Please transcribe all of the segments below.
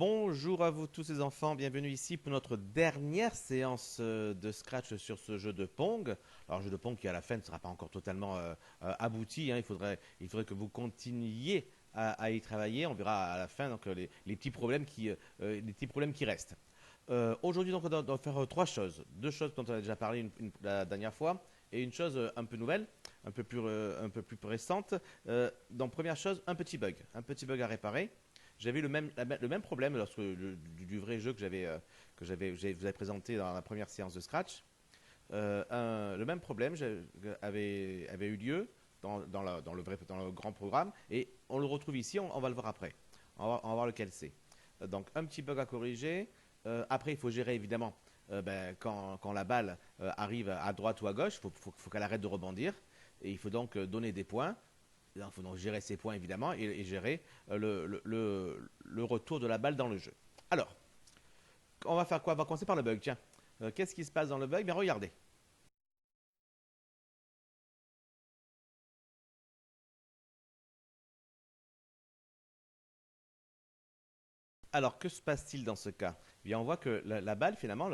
Bonjour à vous tous les enfants, bienvenue ici pour notre dernière séance de Scratch sur ce jeu de Pong. Alors jeu de Pong qui à la fin ne sera pas encore totalement abouti, hein. Il faudrait que vous continuiez à y travailler. On verra à la fin donc, les petits problèmes qui restent. Aujourd'hui donc on doit faire trois choses. Deux choses dont on a déjà parlé la dernière fois et une chose un peu nouvelle, un peu plus récente. Donc première chose, un petit bug à réparer. J'avais le même problème du vrai jeu que vous avez présenté dans la première séance de Scratch. Le même problème avait eu lieu dans le grand programme et on le retrouve ici, on va le voir après. On va voir lequel c'est. Donc un petit bug à corriger. Après, il faut gérer évidemment quand la balle arrive à droite ou à gauche, il faut qu'elle arrête de rebondir. Et il faut donc donner des points. Il faut donc gérer ces points évidemment et gérer le retour de la balle dans le jeu. Alors, on va faire quoi? On va commencer par le bug. Tiens, qu'est-ce qui se passe dans le bug? Bien, regardez. Alors, que se passe-t-il dans ce cas? Eh bien, on voit que la balle, finalement,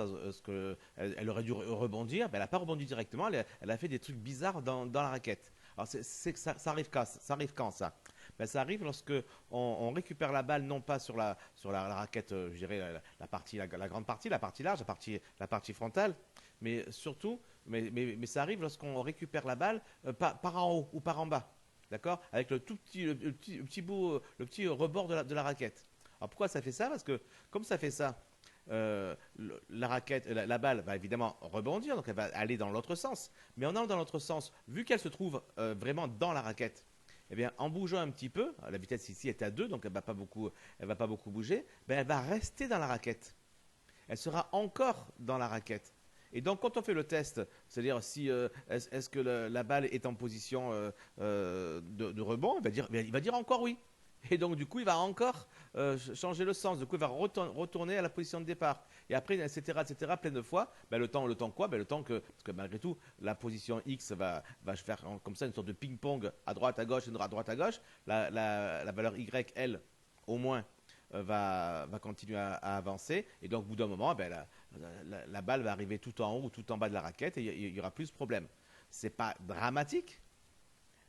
elle aurait dû rebondir, ben, elle n'a pas rebondi directement, elle a fait des trucs bizarres dans la raquette. Alors, ça arrive quand ça? Ben, ça arrive lorsque on récupère la balle, non pas sur la raquette, je dirais, la grande partie, la partie large, la partie frontale, mais surtout, mais ça arrive lorsqu'on récupère la balle par en haut ou par en bas. D'accord? Avec le tout petit, le petit bout, le petit rebord de la raquette. Alors pourquoi ça fait ça? Parce que comme ça fait ça, la raquette, la balle va évidemment rebondir, donc elle va aller dans l'autre sens. Mais en allant dans l'autre sens, vu qu'elle se trouve vraiment dans la raquette, eh bien, en bougeant un petit peu, la vitesse ici est à 2, donc elle va pas beaucoup bouger, ben, elle va rester dans la raquette. Elle sera encore dans la raquette. Et donc, quand on fait le test, c'est-à-dire si est-ce que la balle est en position de rebond, il va dire encore oui. Et donc, du coup, il va encore changer le sens. Du coup, il va retourner à la position de départ. Et après, etc., plein de fois. Ben, le temps quoi? Ben, le temps parce que malgré tout, la position X va faire comme ça une sorte de ping-pong à droite, à gauche, à droite, à gauche. La valeur Y, elle, au moins, va continuer à avancer. Et donc, au bout d'un moment, ben, la balle va arriver tout en haut ou tout en bas de la raquette et il y aura plus de problème. C'est pas dramatique,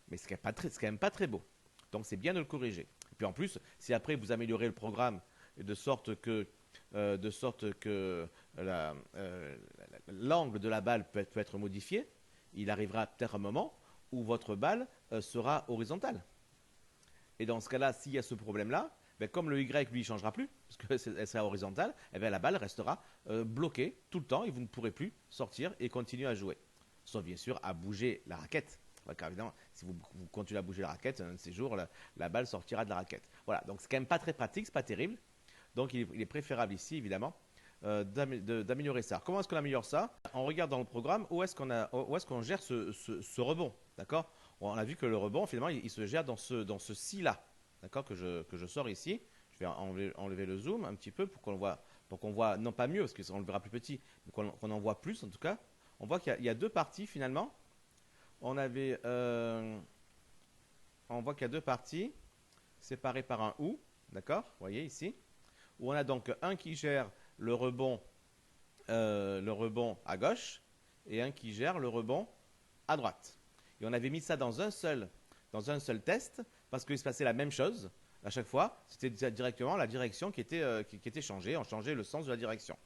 mais c'est quand même pas très beau. Donc, c'est bien de le corriger. Et puis en plus, si après vous améliorez le programme de sorte que l'angle de la balle peut être modifié, il arrivera peut-être un moment où votre balle sera horizontale. Et dans ce cas-là, s'il y a ce problème-là, ben, comme le Y lui ne changera plus, parce qu'elle sera horizontale, eh ben, la balle restera bloquée tout le temps et vous ne pourrez plus sortir et continuer à jouer. Sauf bien sûr à bouger la raquette. Car évidemment, si vous continuez à bouger la raquette, un de ces jours, la balle sortira de la raquette. Voilà, donc c'est quand même pas très pratique, c'est pas terrible. Donc il est préférable ici, évidemment, d'améliorer ça. Comment est-ce qu'on améliore ça? On regarde dans le programme où est-ce qu'on gère ce rebond. D'accord? On a vu que le rebond, finalement, il se gère dans ce si-là. D'accord? Que je sors ici. Je vais enlever le zoom un petit peu pour qu'on voit, non pas mieux, parce qu'on le verra plus petit, mais qu'on en voit plus en tout cas. On voit qu'il y a deux parties finalement. On avait, on voit qu'il y a deux parties séparées par un ou. D'accord? Vous voyez ici. Où on a donc un qui gère le rebond à gauche et un qui gère le rebond à droite. Et on avait mis ça dans un seul test parce qu'il se passait la même chose à chaque fois. C'était directement la direction qui était changée. On changeait le sens de la direction.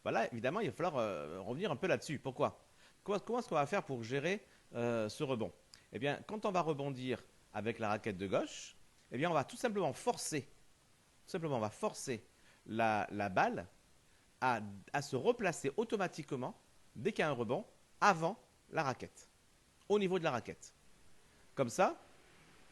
Bah là, évidemment, il va falloir revenir un peu là-dessus. Pourquoi? Comment est-ce qu'on va faire pour gérer ce rebond? Eh bien, quand on va rebondir avec la raquette de gauche, eh bien, on va tout simplement forcer, la balle à se replacer automatiquement dès qu'il y a un rebond avant la raquette, au niveau de la raquette. Comme ça,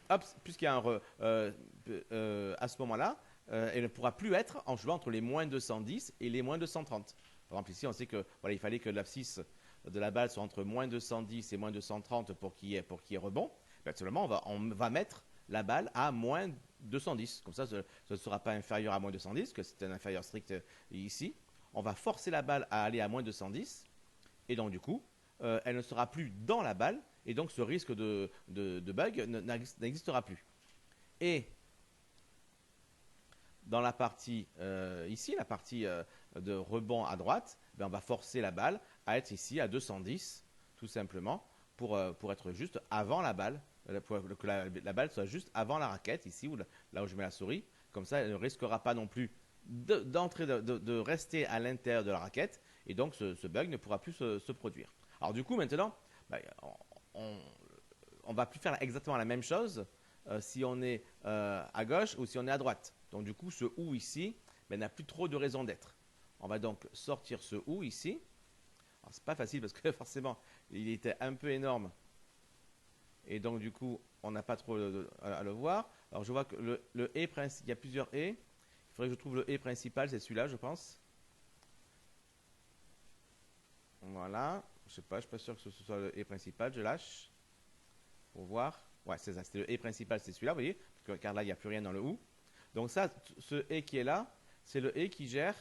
hop, puisqu'il y a à ce moment-là, elle ne pourra plus être en jouant entre les moins 210 et les moins 230. Par exemple, ici, on sait que voilà, il fallait que l'abscisse de la balle soit entre moins 210 et moins 230 pour qu'il y ait rebond. Ben, seulement, on va mettre la balle à moins 210. Comme ça, ce ne sera pas inférieur à moins 210, que c'est un inférieur strict ici. On va forcer la balle à aller à moins 210. Et donc, du coup, elle ne sera plus dans la balle. Et donc, ce risque de bug n'existera plus. Et dans la partie ici, la partie de rebond à droite, ben, on va forcer la balle à être ici à 210, tout simplement, pour être juste avant la balle, pour que la balle soit juste avant la raquette, ici, là où je mets la souris. Comme ça, elle ne risquera pas non plus d'entrer, de rester à l'intérieur de la raquette, et donc ce bug ne pourra plus se produire. Alors du coup, maintenant, ben, on, on va plus faire exactement la même chose si on est à gauche ou si on est à droite. Donc du coup, ce OU ici ben, n'a plus trop de raison d'être. On va donc sortir ce OU ici. Alors c'est pas facile parce que forcément, il était un peu énorme. Et donc du coup, on n'a pas trop à le voir. Alors je vois que le E principal, il y a plusieurs E. Il faudrait que je trouve le E principal, c'est celui-là, je pense. Voilà. Je sais pas, je suis pas sûr que ce soit le E principal. Je lâche pour voir. Ouais, c'est ça. C'était le E principal, c'est celui-là, vous voyez, car là, il n'y a plus rien dans le OU. Donc ça, ce E qui est là, c'est le E qui gère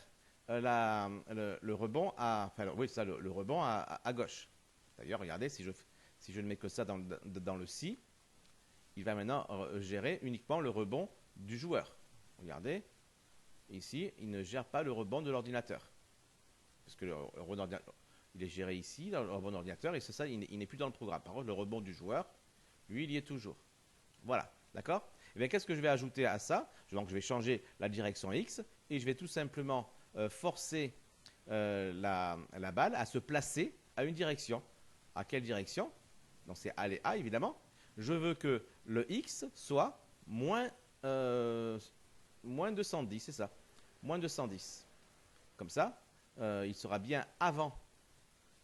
le rebond enfin, oui, ça, le rebond à gauche. D'ailleurs, regardez, si je ne mets que ça dans le si, il va maintenant gérer uniquement le rebond du joueur. Regardez, ici, il ne gère pas le rebond de l'ordinateur. Parce que le rebond d'ordinateur, il est géré ici, dans le rebond d'ordinateur, et c'est ça, il n'est plus dans le programme. Par contre, le rebond du joueur, lui, il y est toujours. Voilà, d'accord? Et bien, qu'est-ce que je vais ajouter à ça? Donc, je vais changer la direction X, et je vais tout simplement forcer la balle à se placer à une direction. À quelle direction? Donc, c'est aller A, évidemment. Je veux que le X soit moins 210, c'est ça. Moins 210. Comme ça, il sera bien avant,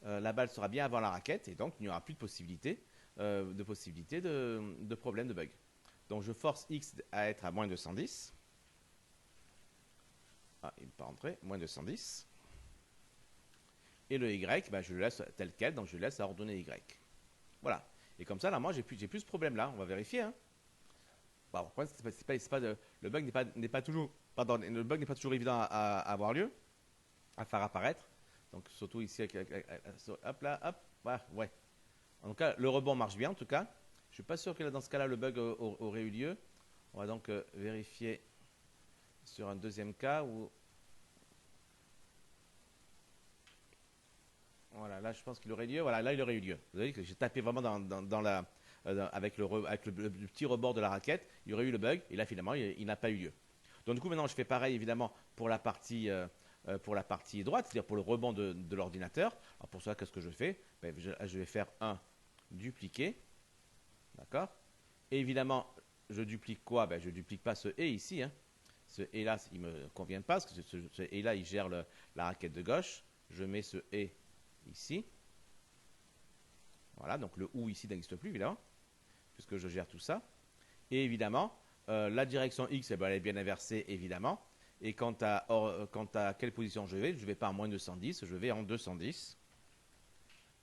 la balle sera bien avant la raquette, et donc il n'y aura plus de possibilité de problème, de bug. Donc je force X à être à moins 210. Ah, il ne peut pas rentrer, moins 210. Et le Y, ben, je le laisse tel quel, donc je le laisse à ordonner Y. Voilà. Et comme ça, là, moi, j'ai plus ce problème-là. On va vérifier. Hein. Bon, après, le bug n'est pas toujours, pardon, le bug n'est pas toujours évident à avoir lieu, à faire apparaître. Donc, surtout ici, hop là, hop, voilà, ouais. En tout cas, le rebond marche bien, en tout cas. Je ne suis pas sûr que dans ce cas-là, le bug aurait eu lieu. On va donc vérifier sur un deuxième cas où... Voilà, là, je pense qu'il aurait lieu. Voilà, là, il aurait eu lieu. Vous voyez que j'ai tapé vraiment avec le petit rebord de la raquette. Il y aurait eu le bug. Et là, finalement, il n'a pas eu lieu. Donc, du coup, maintenant, je fais pareil, évidemment, pour la partie droite, c'est-à-dire pour le rebond de l'ordinateur. Alors, pour ça, qu'est-ce que je fais? Ben, je vais faire un dupliquer. D'accord? Et évidemment, je duplique quoi? Ben, je ne duplique pas ce et ici. Hein. Ce et là, il ne me convient pas, parce que ce et là, il gère la raquette de gauche. Je mets ce et ici. Voilà, donc le ou ici n'existe plus, évidemment, puisque je gère tout ça. Et évidemment, la direction X, eh ben, elle est bien inversée, évidemment. Et quant à quelle position je vais pas en moins 210, je vais en 210.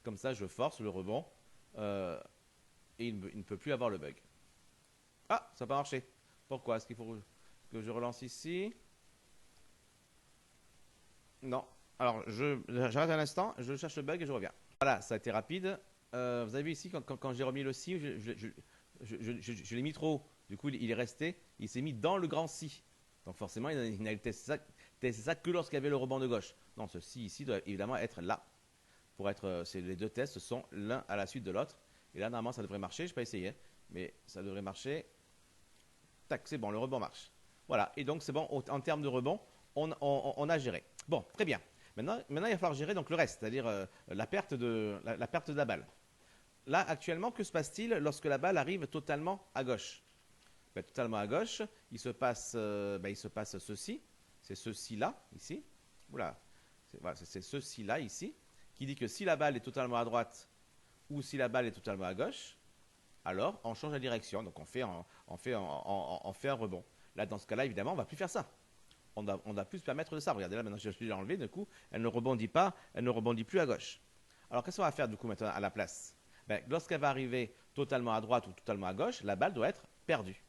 Comme ça, je force le rebond et il ne peut plus avoir le bug. Ah, ça n'a pas marché. Pourquoi? Est-ce qu'il faut que je relance ici? Non. Alors, j'arrête un instant, je cherche le bug et je reviens. Voilà, ça a été rapide. Vous avez vu ici, quand j'ai remis le si, je l'ai mis trop haut. Du coup, il est resté, il s'est mis dans le grand si. Donc forcément, il n'a testé ça que lorsqu'il y avait le rebond de gauche. Non, ce si ici doit évidemment être là. Les deux tests sont l'un à la suite de l'autre. Et là, normalement, ça devrait marcher. Je n'ai pas essayé, hein, mais ça devrait marcher. Tac, c'est bon, le rebond marche. Voilà, et donc c'est bon, en termes de rebond, on a géré. Bon, très bien. Maintenant, il va falloir gérer donc le reste, c'est-à-dire la perte de la balle. Là, actuellement, que se passe-t-il lorsque la balle arrive totalement à gauche? Ben, totalement à gauche, il se passe ceci. C'est ceci-là, ici. Oula, c'est ceci-là, ici, qui dit que si la balle est totalement à droite ou si la balle est totalement à gauche, alors on change la direction. Donc on fait un rebond. Là, dans ce cas-là, évidemment, on ne va plus faire ça. On doit plus se permettre de ça. Regardez là, maintenant je l'ai enlevé, du coup, elle ne rebondit pas, elle ne rebondit plus à gauche. Alors qu'est-ce qu'on va faire du coup maintenant à la place? Ben, lorsqu'elle va arriver totalement à droite ou totalement à gauche, la balle doit être perdue.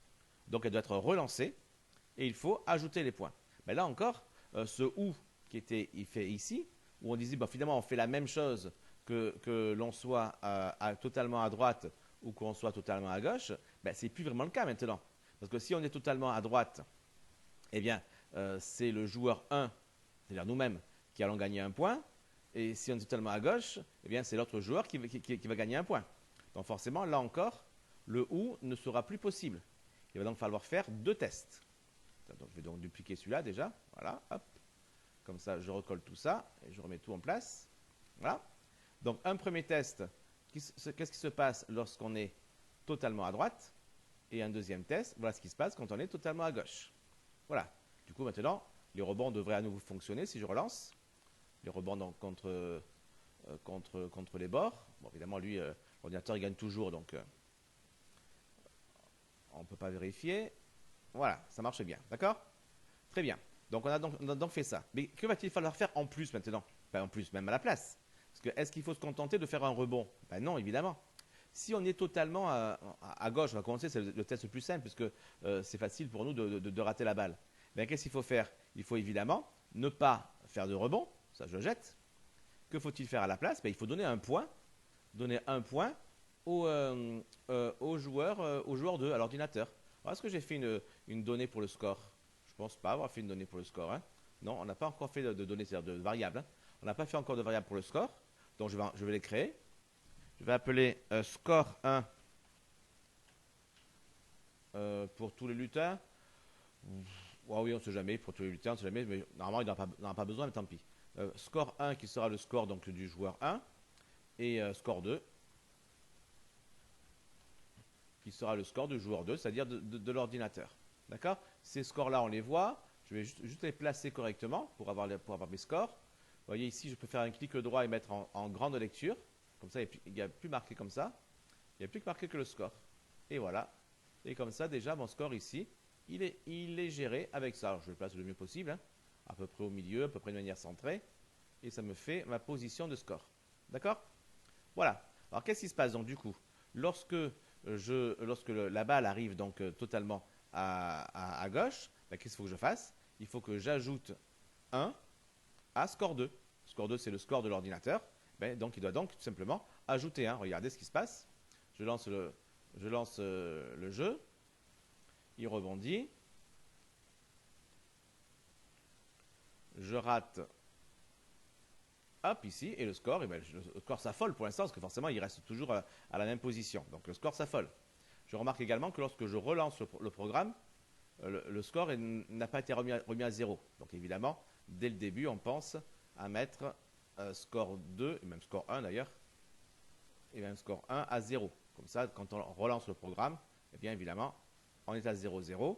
Donc elle doit être relancée et il faut ajouter les points. Mais là encore, ce ou il fait ici, où on disait bon, finalement on fait la même chose que l'on soit totalement à droite ou qu'on soit totalement à gauche, ben, c'est plus vraiment le cas maintenant. Parce que si on est totalement à droite, eh bien, c'est le joueur 1, c'est-à-dire nous-mêmes, qui allons gagner un point. Et si on est totalement à gauche, eh bien c'est l'autre joueur qui va gagner un point. Donc forcément, là encore, le OU ne sera plus possible. Il va donc falloir faire deux tests. Donc, je vais donc dupliquer celui-là déjà. Voilà, hop. Comme ça, je recolle tout ça et je remets tout en place. Voilà. Donc un premier test, qu'est-ce qui se passe lorsqu'on est totalement à droite? Et un deuxième test, voilà ce qui se passe quand on est totalement à gauche. Voilà. Du coup, maintenant, les rebonds devraient à nouveau fonctionner si je relance. Les rebonds donc, contre les bords. Bon, évidemment, lui, l'ordinateur, il gagne toujours, donc on ne peut pas vérifier. Voilà, ça marche bien. D'accord? Très bien. Donc, on a donc fait ça. Mais que va-t-il falloir faire en plus maintenant? Enfin, en plus, même à la place. Parce que est-ce qu'il faut se contenter de faire un rebond? Ben non, évidemment. Si on est totalement à gauche, on va commencer, c'est le test le plus simple, puisque c'est facile pour nous de rater la balle. Ben, qu'est-ce qu'il faut faire? Il faut évidemment ne pas faire de rebond, ça je le jette. Que faut-il faire à la place? Ben, il faut donner un point au joueur 2, à l'ordinateur. Alors, est-ce que j'ai fait une donnée pour le score? Je ne pense pas avoir fait une donnée pour le score. Hein. Non, on n'a pas encore fait de données, c'est-à-dire de variables. Hein. On n'a pas fait encore de variables pour le score. Donc, je vais les créer. Je vais appeler score 1 pour tous les lutins. Oh, oui, on ne sait jamais. Pour tous les lutins, on ne sait jamais. Mais normalement, il n'en a pas besoin, mais tant pis. Score 1 qui sera le score donc, du joueur 1. Et score 2 qui sera le score du joueur 2, c'est-à-dire de l'ordinateur. D'accord? Ces scores-là, on les voit. Je vais juste les placer correctement pour avoir mes scores. Vous voyez ici, je peux faire un clic droit et mettre en grande lecture. Comme ça, il n'y a plus marqué comme ça. Il n'y a plus que marqué que le score. Et voilà. Et comme ça, déjà, mon score ici, il est géré avec ça. Alors, je le place le mieux possible, hein, à peu près au milieu, à peu près de manière centrée. Et ça me fait ma position de score. D'accord? Voilà. Alors, qu'est-ce qui se passe donc du coup? Lorsque la balle arrive donc totalement à gauche, ben, qu'est-ce qu'il faut que je fasse? Il faut que j'ajoute 1 à score 2. Score 2, c'est le score de l'ordinateur. Ben, donc, il doit donc tout simplement ajouter 1. Regardez ce qui se passe. Je lance le jeu. Il rebondit. Je rate. Hop, ici. Et le score, ben, le score s'affole pour l'instant, parce que forcément, il reste toujours à la même position. Donc, le score s'affole. Je remarque également que lorsque je relance le programme, le score n'a pas été remis à 0. Donc, évidemment, dès le début, on pense à mettre score 2, et même score 1 d'ailleurs, et même score 1 à 0. Comme ça, quand on relance le programme, eh bien évidemment, on est à 0,0.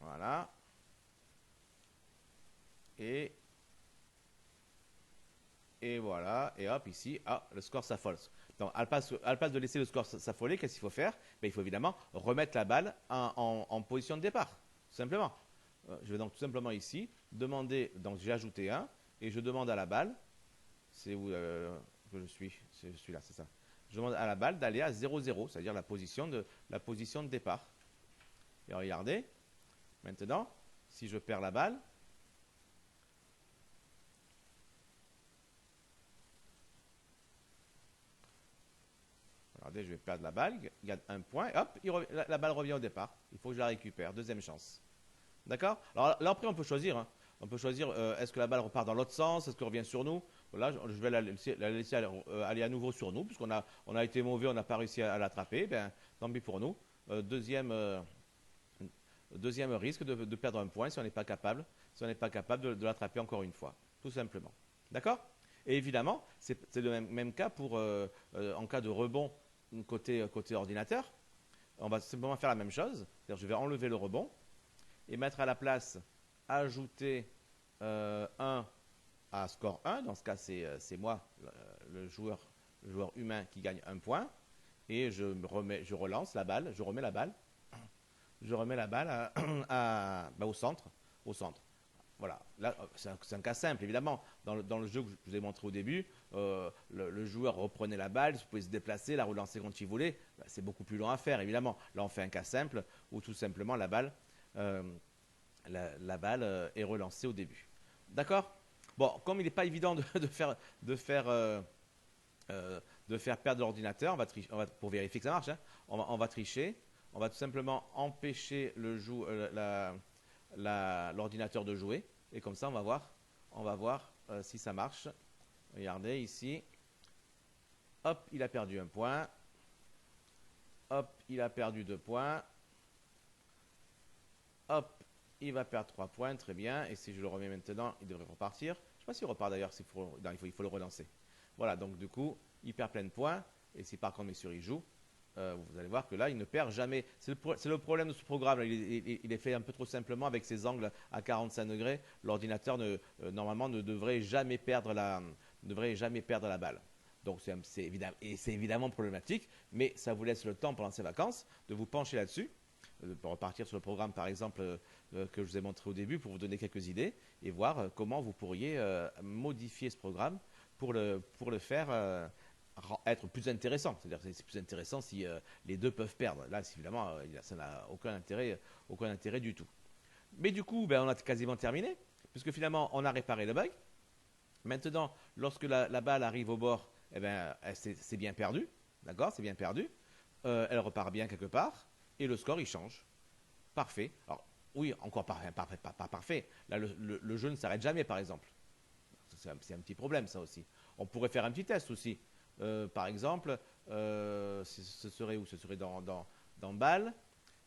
Voilà. Et voilà. Et hop, ici, le score s'affole. Donc, à la place de laisser le score s'affoler, qu'est-ce qu'il faut faire? Ben, il faut évidemment remettre la balle en position de départ. Tout simplement. Je vais donc tout simplement ici demander, donc j'ai ajouté 1, et je demande à la balle, c'est où que je suis? Je suis là, c'est ça. Je demande à la balle d'aller à 0,0, c'est-à-dire la position de départ. Et regardez, maintenant, si je perds la balle, regardez, je vais perdre la balle, il y a un point, hop, la balle revient au départ. Il faut que je la récupère, deuxième chance. D'accord? Alors là, après, on peut choisir. Hein. On peut choisir, est-ce que la balle repart dans l'autre sens? Est-ce qu'elle revient sur nous? Là, je vais la laisser aller à nouveau sur nous, puisqu'on a été mauvais, on n'a pas réussi à l'attraper. Ben, tant pis pour nous. Deuxième risque de perdre un point si on n'est pas capable, de l'attraper encore une fois. Tout simplement. D'accord? Et évidemment, c'est le même cas en cas de rebond côté ordinateur. On va simplement faire la même chose. C'est-à-dire, je vais enlever le rebond et mettre à la place ajouter 1 à score 1. Dans ce cas, c'est moi, le joueur humain qui gagne un point. Et je relance la balle, je remets la balle. Je remets la balle au centre. Voilà. Là, c'est un cas simple, évidemment. Dans le jeu que je vous ai montré au début, le joueur reprenait la balle, il pouvait se déplacer, la relancer quand il voulait. C'est beaucoup plus long à faire, évidemment. Là, on fait un cas simple où tout simplement la balle est relancée au début. D'accord? Bon, comme il n'est pas évident de faire perdre l'ordinateur, pour vérifier que ça marche, hein, on va tricher. On va tout simplement empêcher l'ordinateur de jouer. Et comme ça, on va voir si ça marche. Regardez ici. Hop, il a perdu un point. Hop, il a perdu 2 points. Hop, il va perdre 3 points. Très bien. Et si je le remets maintenant, il devrait repartir. Je ne sais pas s'il repart d'ailleurs. Non, il faut le relancer. Voilà, donc du coup, il perd plein de points. Et si par contre, Messieurs, il joue, vous allez voir que là, il ne perd jamais. C'est le problème de ce programme. Il est fait un peu trop simplement avec ses angles à 45 degrés. L'ordinateur, normalement, ne devrait jamais perdre la balle. Donc, c'est évidemment problématique, mais ça vous laisse le temps pendant ces vacances de vous pencher là-dessus, pour repartir sur le programme, par exemple, que je vous ai montré au début, pour vous donner quelques idées et voir comment vous pourriez modifier ce programme pour le faire être plus intéressant. C'est-à-dire que c'est plus intéressant si les deux peuvent perdre. Là, évidemment, ça n'a aucun intérêt du tout. Mais du coup, ben, on a quasiment terminé, puisque finalement, on a réparé le bug. Maintenant, lorsque la balle arrive au bord, eh ben, c'est bien perdu. D'accord, c'est bien perdu. Elle repart bien quelque part. Et le score, il change. Parfait. Alors, oui, encore pas parfait. Là, le jeu ne s'arrête jamais, par exemple. C'est un petit problème, ça aussi. On pourrait faire un petit test aussi. Par exemple, ce serait où? Ce serait dans balle.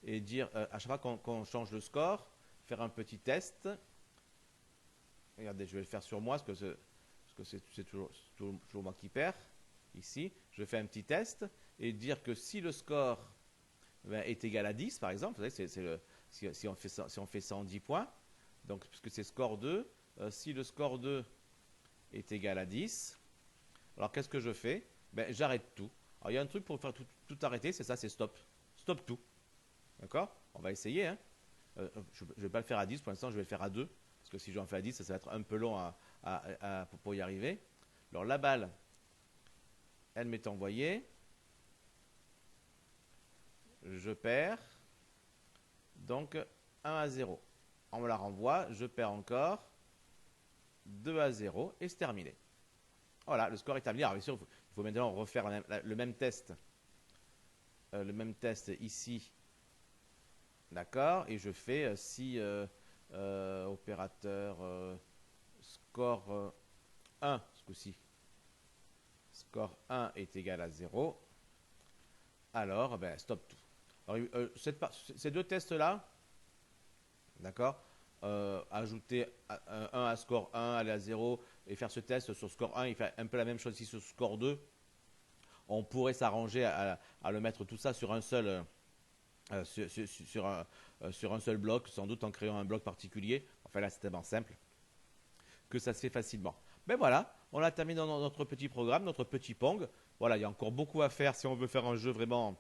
Et dire, à chaque fois qu'on change le score, faire un petit test. Regardez, je vais le faire sur moi, parce que c'est toujours moi qui perds. Ici, je fais un petit test et dire que si le score est égal à 10, par exemple, vous savez, si on fait ça en 10 points, donc puisque c'est score 2, si le score 2 est égal à 10, alors qu'est-ce que je fais? Ben, j'arrête tout. Alors il y a un truc pour faire tout arrêter, c'est ça, c'est stop. Stop tout. D'accord? On va essayer. Hein. Je ne vais pas le faire à 10, pour l'instant je vais le faire à 2, parce que si j'en fais à 10, ça va être un peu long pour y arriver. Alors la balle, elle m'est envoyée. Je perds. Donc 1-0. On me la renvoie, je perds encore. 2-0 et c'est terminé. Voilà, le score est terminé. Alors bien sûr, il faut maintenant refaire le même test. Le même test ici. D'accord. Et je fais si opérateur score 1, ce coup-ci. Score 1 est égal à 0. Alors, ben, stop tout. Alors, ces deux tests-là, d'accord, ajouter 1 à score 1, aller à 0 et faire ce test sur score 1 et faire un peu la même chose ici sur score 2. On pourrait s'arranger à le mettre tout ça sur un seul, sur un seul bloc, sans doute en créant un bloc particulier. Enfin là, c'est tellement simple que ça se fait facilement. Ben voilà, on a terminé notre petit programme, notre petit Pong. Voilà, il y a encore beaucoup à faire si on veut faire un jeu vraiment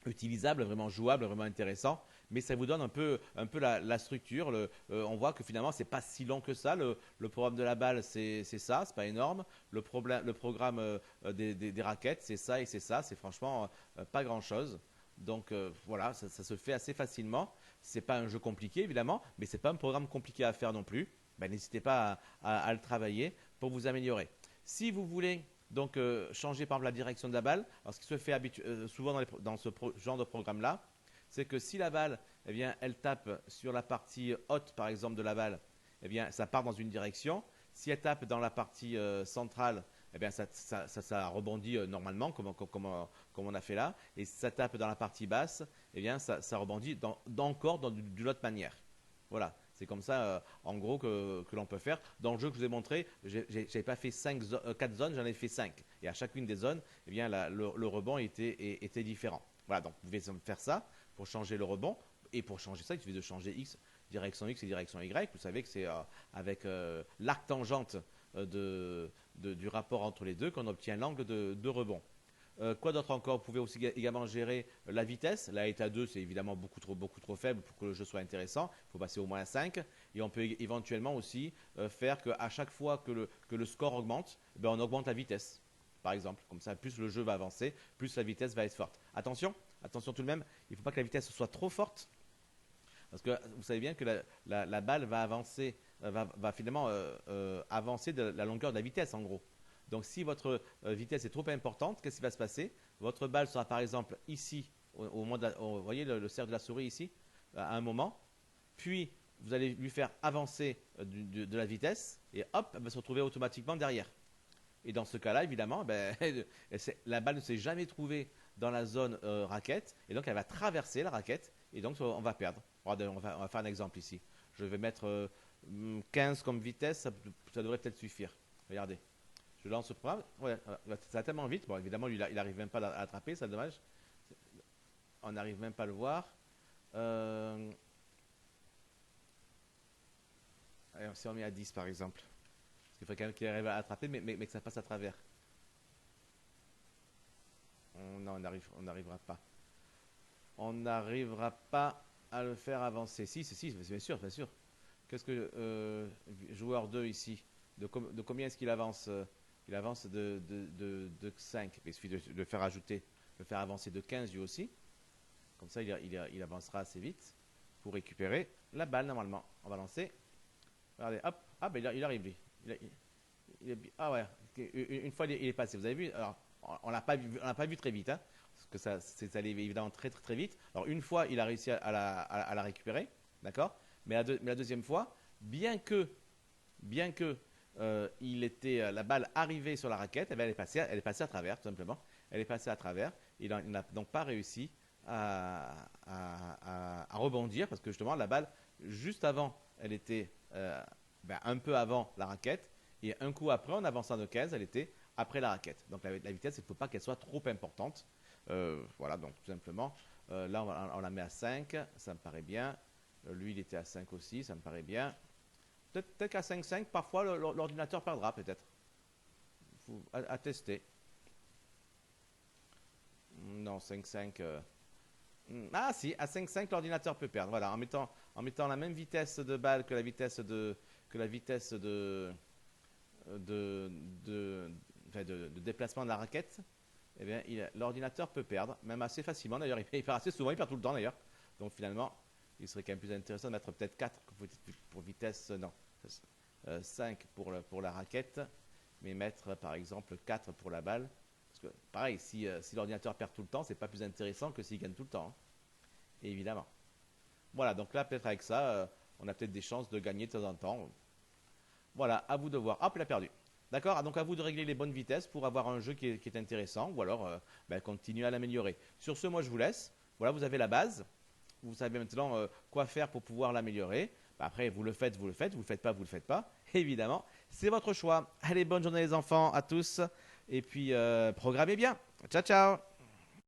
utilisable, vraiment jouable, vraiment intéressant. Mais ça vous donne un peu la structure. On voit que finalement, c'est pas si long que ça. Le programme de la balle, c'est ça, c'est pas énorme. Le programme des raquettes, c'est ça et c'est ça. C'est franchement pas grand-chose. Donc voilà, ça se fait assez facilement. C'est pas un jeu compliqué évidemment, mais c'est pas un programme compliqué à faire non plus. Ben, n'hésitez pas à le travailler pour vous améliorer. Si vous voulez donc changer par exemple la direction de la balle, alors ce qui se fait souvent dans ce genre de programme-là, c'est que si la balle, eh bien, elle tape sur la partie haute par exemple de la balle, eh bien, ça part dans une direction. Si elle tape dans la partie centrale, eh bien, ça rebondit normalement, comme on a fait là. Et si ça tape dans la partie basse, eh bien, ça rebondit encore d'une autre manière. Voilà, c'est comme ça, en gros, que l'on peut faire. Dans le jeu que je vous ai montré, je n'avais pas fait 4 zones, j'en ai fait 5. Et à chacune des zones, eh bien, le rebond était différent. Voilà, donc vous pouvez faire ça pour changer le rebond. Et pour changer ça, il suffit de changer direction X et direction Y. Vous savez que c'est avec l'arc tangente du rapport entre les deux qu'on obtient l'angle de rebond. Quoi d'autre encore? Vous pouvez aussi également gérer la vitesse. La état 2, c'est évidemment beaucoup trop faible pour que le jeu soit intéressant. Il faut passer au moins à 5. Et on peut éventuellement aussi faire qu'à chaque fois que le score augmente, ben on augmente la vitesse. Par exemple, comme ça, plus le jeu va avancer, plus la vitesse va être forte. Attention tout de même, il ne faut pas que la vitesse soit trop forte. Parce que vous savez bien que la balle va avancer, va finalement avancer de la longueur de la vitesse en gros. Donc si votre vitesse est trop importante, qu'est-ce qui va se passer? Votre balle sera par exemple ici au moment vous voyez le cercle de la souris ici, à un moment. Puis, vous allez lui faire avancer de la vitesse et hop, elle va se retrouver automatiquement derrière. Et dans ce cas-là, évidemment, ben, la balle ne s'est jamais trouvée dans la zone raquette et donc elle va traverser la raquette et donc on va perdre. On va faire un exemple ici. Je vais mettre 15 comme vitesse, ça devrait peut-être suffire. Regardez. Je lance le programme. Ouais, ça va tellement vite. Bon, évidemment, lui, il n'arrive même pas à attraper, c'est dommage. On n'arrive même pas à le voir. Euh, si on met à 10 par exemple. Parce qu'il faut quand même qu'il arrive à attraper, mais que ça passe à travers. Non, on n'arrivera pas. On n'arrivera pas à le faire avancer. Si, bien sûr, bien sûr. Qu'est-ce que joueur 2 ici, de combien est-ce qu'il avance il avance de 5. Il suffit de le faire ajouter, de le faire avancer de 15 lui aussi. Comme ça, il avancera assez vite pour récupérer la balle normalement. On va lancer. Regardez, hop, ah ben il arrive lui. Ah ouais, une fois il est passé. Vous avez vu, alors on l'a pas vu très vite, hein, parce que c'est allé évidemment très très très vite. Alors une fois il a réussi à la récupérer, d'accord, mais la deuxième fois, bien que la balle arrivée sur la raquette, eh bien, elle est passée à travers tout simplement. Elle est passée à travers. Il n'a donc pas réussi à rebondir parce que justement la balle juste avant, elle était un peu avant la raquette et un coup après, en avançant de 15, elle était après la raquette. Donc la vitesse, il ne faut pas qu'elle soit trop importante. Voilà, donc tout simplement, là on la met à 5, ça me paraît bien. Lui, il était à 5 aussi, ça me paraît bien. Peut-être qu'à 5,5, parfois l'ordinateur perdra, peut-être. À tester. Non, 5,5. Ah si, à 5,5, l'ordinateur peut perdre. Voilà, en mettant la même vitesse de balle que la vitesse de déplacement de la raquette, eh bien, l'ordinateur peut perdre, même assez facilement. D'ailleurs, il perd assez souvent, il perd tout le temps d'ailleurs. Donc finalement, il serait quand même plus intéressant de mettre peut-être 4 pour vitesse, non, 5 pour la raquette, mais mettre par exemple 4 pour la balle. Parce que pareil, si l'ordinateur perd tout le temps, c'est pas plus intéressant que s'il gagne tout le temps, hein, évidemment. Voilà, donc là, peut-être avec ça, on a peut-être des chances de gagner de temps en temps. Voilà, à vous de voir. Hop, il a perdu. D'accord. Donc à vous de régler les bonnes vitesses pour avoir un jeu qui est intéressant ou alors continuer à l'améliorer. Sur ce, moi je vous laisse. Voilà, vous avez la base. Vous savez maintenant quoi faire pour pouvoir l'améliorer. Après, vous le faites, vous le faites. Vous le faites pas, vous le faites pas. Évidemment, c'est votre choix. Allez, bonne journée les enfants, à tous. Et puis, programmez bien. Ciao, ciao.